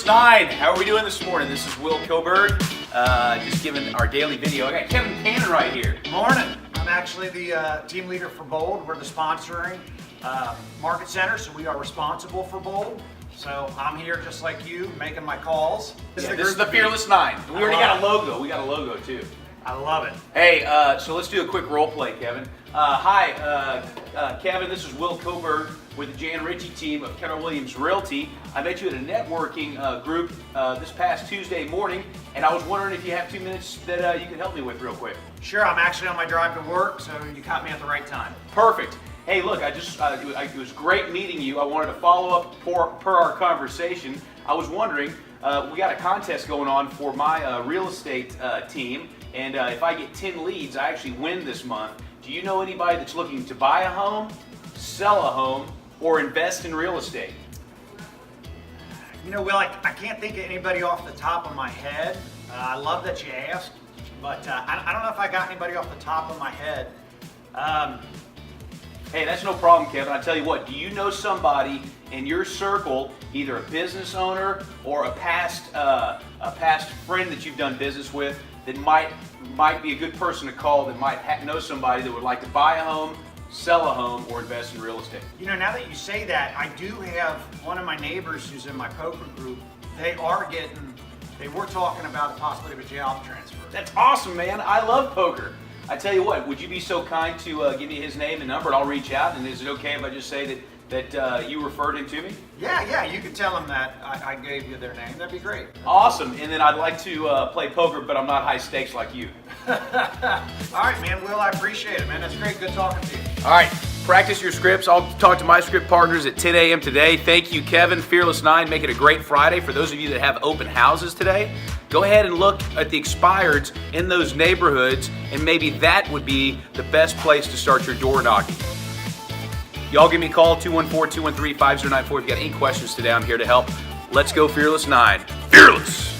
Fearless 9, how are we doing this morning? This is Will Koberg, just giving our daily video. I got Kevin Cannon right here. Morning. I'm actually the team leader for Bold. We're the sponsoring market center, so we are responsible for Bold. So I'm here just like you, making my calls. This is the Fearless 9. We already got a logo. We got a logo too. I love it. Hey, so let's do a quick role play, Kevin. Hi, Kevin, this is Will Koberg with the Jan Ritchie team of Keller Williams Realty. I met you at a networking group this past Tuesday morning, and I was wondering if you have 2 minutes that you could help me with real quick. Sure, I'm actually on my drive to work, so you caught me at the right time. Perfect. Hey, look, it was great meeting you. I wanted to follow up per our conversation. I was wondering, we got a contest going on for my real estate team, and if I get 10 leads, I actually win this month. Do you know anybody that's looking to buy a home, sell a home, or invest in real estate? You know, Will, I can't think of anybody off the top of my head. I love that you asked, but I don't know if I got anybody off the top of my head. Hey, that's no problem, Kevin. I tell you what, do you know somebody in your circle, either a business owner or a past friend that you've done business with, that might be a good person to call, that might know somebody that would like to buy a home, sell a home, or invest in real estate? You know, now that you say that, I do have one of my neighbors who's in my poker group. They were talking about the possibility of a job transfer. That's awesome, man. I love poker. I tell you what, would you be so kind to give me his name and number, and I'll reach out, and is it okay if I just say that you referred him to me? Yeah, you can tell them that I gave you their name. That'd be great. Awesome, and then I'd like to play poker, but I'm not high stakes like you. All right, man, Will, I appreciate it, man. That's great. Good talking to you. All right, practice your scripts. I'll talk to my script partners at 10 a.m. today. Thank you, Kevin. Fearless 9, make it a great Friday. For those of you that have open houses today, go ahead and look at the expireds in those neighborhoods, and maybe that would be the best place to start your door knocking. Y'all give me a call, 214-213-5094. If you got any questions today, I'm here to help. Let's go, Fearless 9. Fearless!